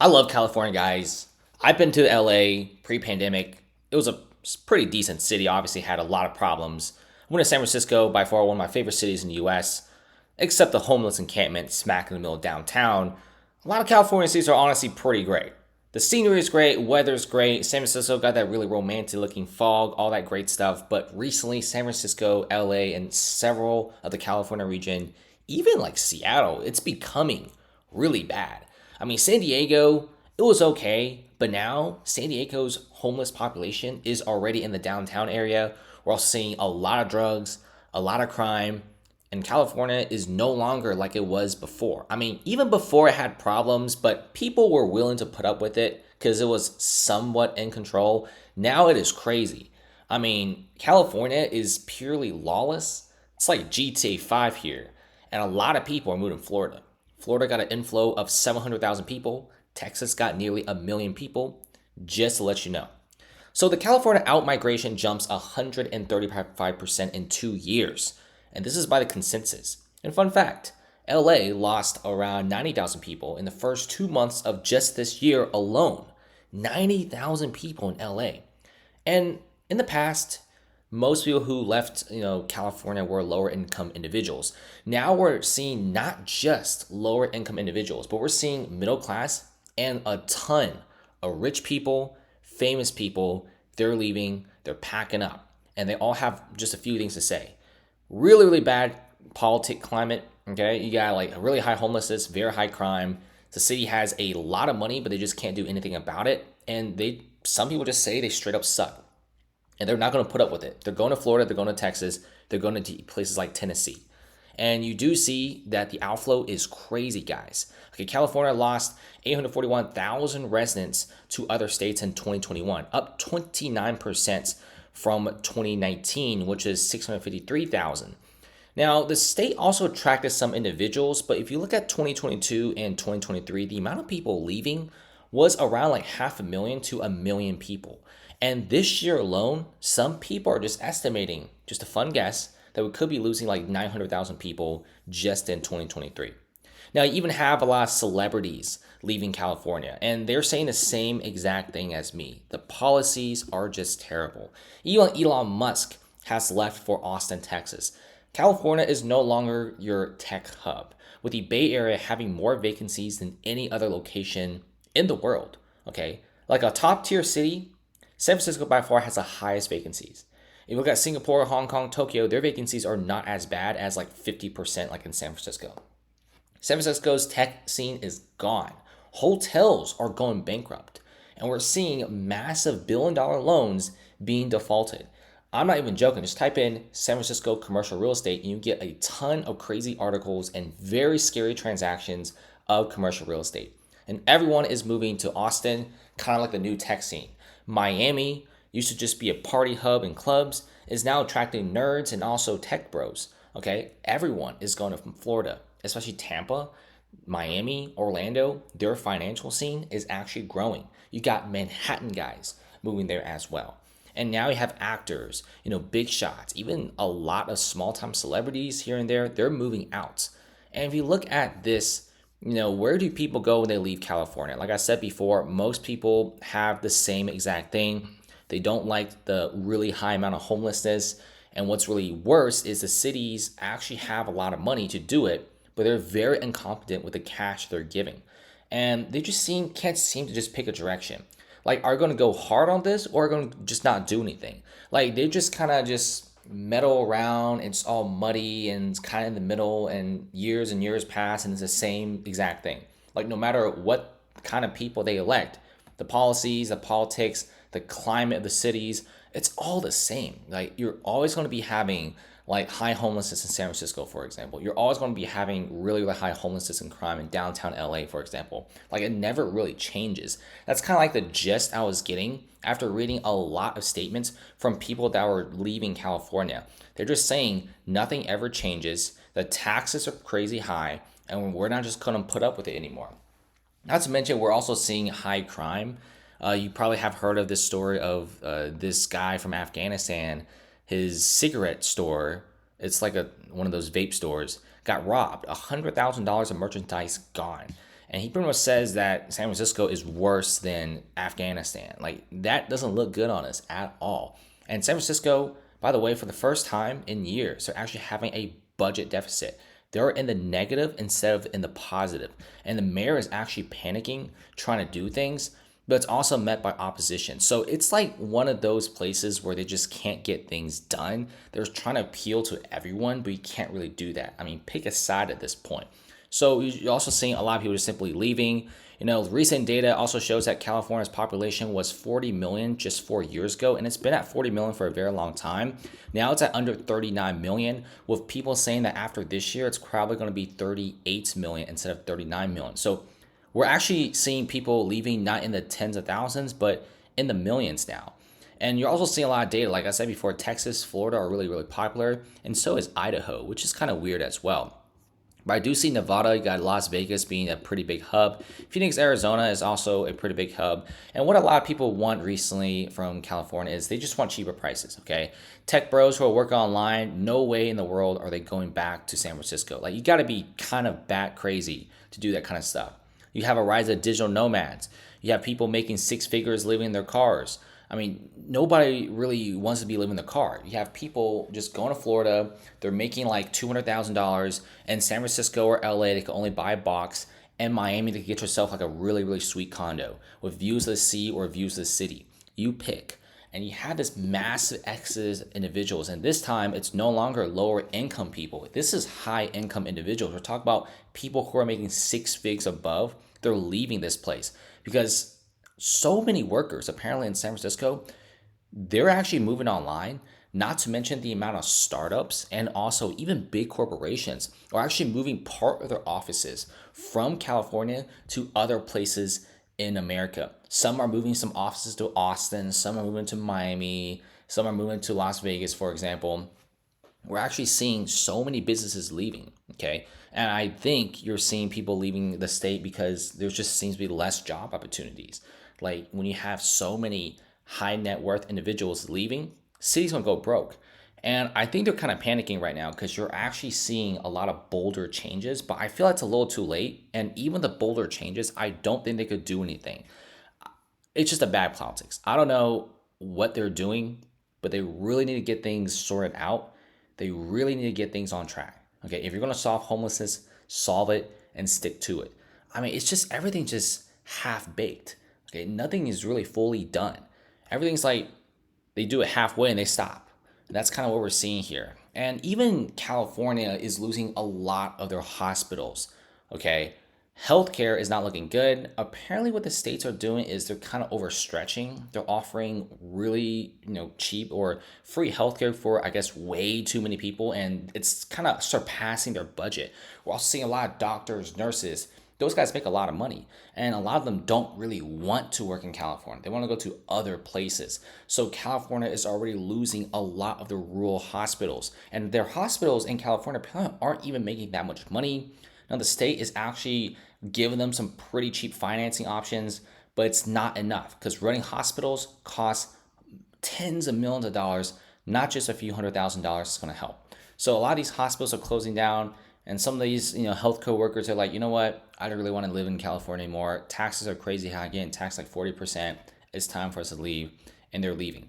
I love California, guys. I've been to LA pre-pandemic. It was a pretty decent city. Obviously, had a lot of problems. I went to San Francisco, by far one of my favorite cities in the U.S. Except the homeless encampment smack in the middle of downtown. A lot of California cities are honestly pretty great. The scenery is great, weather's great. San Francisco got that really romantic looking fog, all that great stuff. But recently, San Francisco, LA, and several of the California region, even like Seattle, it's becoming really bad. I mean, San Diego, it was okay, but now San Diego's homeless population is already in the downtown area. We're also seeing a lot of drugs, a lot of crime, and California is no longer like it was before. I mean, even before it had problems, but people were willing to put up with it because it was somewhat in control. Now it is crazy. I mean, California is purely lawless. It's like GTA 5 here. And a lot of people are moving to Florida. Florida got an inflow of 700,000 people. Texas got nearly a million people, just to let you know. So the California outmigration jumps 135% in 2 years. And this is by the consensus. And fun fact, LA lost around 90,000 people in the first 2 months of just this year alone. 90,000 people in LA. And in the past, most people who left, California were lower income individuals. Now we're seeing not just lower income individuals, but we're seeing middle class and a ton of rich people, famous people. They're leaving, they're packing up, and they all have just a few things to say. Really, really bad politic climate. Okay, you got like a really high homelessness, very high crime. The city has a lot of money, but they just can't do anything about it. And some people just say they straight up suck, and they're not going to put up with it. They're going to Florida, they're going to Texas, they're going to places like Tennessee. And you do see that the outflow is crazy, guys. Okay, California lost 841,000 residents to other states in 2021, up 29% from 2019, which is 653,000. Now, the state also attracted some individuals, but if you look at 2022 and 2023, the amount of people leaving was around like 500,000 to 1,000,000 people. And this year alone, some people are just estimating, just a fun guess, that we could be losing like 900,000 people just in 2023. Now, you even have a lot of celebrities leaving California, and they're saying the same exact thing as me. The policies are just terrible. Even Elon Musk has left for Austin, Texas. California is no longer your tech hub, with the Bay Area having more vacancies than any other location in the world. Okay, like a top tier city, San Francisco by far has the highest vacancies. If you look at Singapore, Hong Kong, Tokyo, their vacancies are not as bad as like 50% like in San Francisco. San Francisco's tech scene is gone. Hotels are going bankrupt. And we're seeing massive billion-dollar loans being defaulted. I'm not even joking. Just type in San Francisco commercial real estate and you get a ton of crazy articles and very scary transactions of commercial real estate. And everyone is moving to Austin, kind of like the new tech scene. Miami used to just be a party hub and clubs, is now attracting nerds and also tech bros. Okay, everyone is going to Florida, especially Tampa, Miami, Orlando. Their financial scene is actually growing. You got Manhattan guys moving there as well. And now you have actors, big shots, even a lot of small time celebrities here and there, they're moving out. And if you look at this, where do people go when they leave California? Like I said before, most people have the same exact thing. They don't like the really high amount of homelessness. And what's really worse is the cities actually have a lot of money to do it, but they're very incompetent with the cash they're giving. And they just can't seem to just pick a direction. Like, are going to go hard on this or are going to just not do anything? Like, they just kind of just meddle around. It's all muddy and it's kind of in the middle, and years pass and it's the same exact thing. Like, no matter what kind of people they elect, the policies, the politics, the climate of the cities, it's all the same. Like, you're always going to be having like high homelessness in San Francisco, for example. You're always going to be having really, really high homelessness and crime in downtown LA, for example. Like, it never really changes. That's kind of like the gist I was getting after reading a lot of statements from people that were leaving California. They're just saying nothing ever changes. The taxes are crazy high, and we're not just going to put up with it anymore. Not to mention, we're also seeing high crime. You probably have heard of this story of this guy from Afghanistan. His cigarette store, it's like one of those vape stores, got robbed. $100,000 of merchandise gone. And he pretty much says that San Francisco is worse than Afghanistan. Like, that doesn't look good on us at all. And San Francisco, by the way, for the first time in years, they're actually having a budget deficit. They're in the negative instead of in the positive. And the mayor is actually panicking, trying to do things, but it's also met by opposition. So it's like one of those places where they just can't get things done. They're trying to appeal to everyone, but you can't really do that. I mean, pick a side at this point. So you're also seeing a lot of people just simply leaving. Recent data also shows that California's population was 40 million just 4 years ago, and it's been at 40 million for a very long time. Now it's at under 39 million, with people saying that after this year, it's probably going to be 38 million instead of 39 million. So we're actually seeing people leaving not in the tens of thousands, but in the millions now. And you're also seeing a lot of data. Like I said before, Texas, Florida are really, really popular, and so is Idaho, which is kind of weird as well. But I do see Nevada, you got Las Vegas being a pretty big hub. Phoenix, Arizona is also a pretty big hub. And what a lot of people want recently from California is they just want cheaper prices, okay? Tech bros who are working online, no way in the world are they going back to San Francisco. Like, you got to be kind of bat crazy to do that kind of stuff. You have a rise of digital nomads. You have people making six figures living in their cars. I mean, nobody really wants to be living in the car. You have people just going to Florida. They're making like $200,000. In San Francisco or LA, they can only buy a box. In Miami, they can get yourself like a really, really sweet condo with views of the sea or views of the city. You pick. And you have this massive exodus of individuals. And this time, it's no longer lower income people. This is high income individuals. We're talking about people who are making six figures above. They're leaving this place because so many workers apparently in San Francisco, they're actually moving online, not to mention the amount of startups and also even big corporations are actually moving part of their offices from California to other places in America. Some are moving some offices to Austin, some are moving to Miami, some are moving to Las Vegas, for example. We're actually seeing so many businesses leaving, okay? And I think you're seeing people leaving the state because there just seems to be less job opportunities. Like, when you have so many high net worth individuals leaving, cities gonna go broke. And I think they're kind of panicking right now because you're actually seeing a lot of bolder changes, but I feel like it's a little too late. And even the bolder changes, I don't think they could do anything. It's just a bad politics. I don't know what they're doing, but they really need to get things sorted out. They really need to get things on track. Okay, if you're gonna solve homelessness, solve it and stick to it. I mean, it's just everything just half baked. Okay, nothing is really fully done. Everything's like they do it halfway and they stop. And that's kind of what we're seeing here. And even California is losing a lot of their hospitals. Okay, healthcare is not looking good. Apparently, what the states are doing is they're kind of overstretching. They're offering really, cheap or free healthcare for, I guess, way too many people, and it's kind of surpassing their budget. We're also seeing a lot of doctors, nurses. Those guys make a lot of money, and a lot of them don't really want to work in California. They want to go to other places. So California is already losing a lot of the rural hospitals, and their hospitals in California aren't even making that much money. Now, the state is actually giving them some pretty cheap financing options, but it's not enough because running hospitals costs tens of millions of dollars, not just a few $100,000 is going to help. So a lot of these hospitals are closing down. And some of these, healthcare workers are like, you know what? I don't really want to live in California anymore. Taxes are crazy high. Getting taxed like 40%. It's time for us to leave. And they're leaving.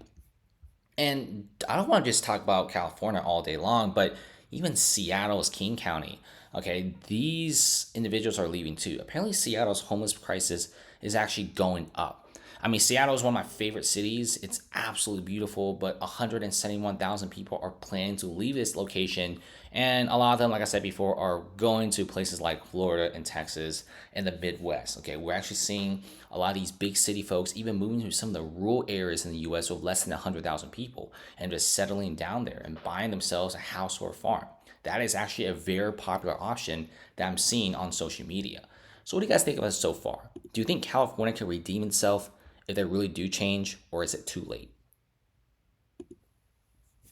And I don't want to just talk about California all day long, but even Seattle's King County. Okay, these individuals are leaving too. Apparently, Seattle's homeless crisis is actually going up. I mean, Seattle is one of my favorite cities. It's absolutely beautiful, but 171,000 people are planning to leave this location. And a lot of them, like I said before, are going to places like Florida and Texas and the Midwest. Okay, we're actually seeing a lot of these big city folks even moving to some of the rural areas in the US with less than 100,000 people and just settling down there and buying themselves a house or a farm. That is actually a very popular option that I'm seeing on social media. So what do you guys think of us so far? Do you think California can redeem itself if they really do change, or is it too late?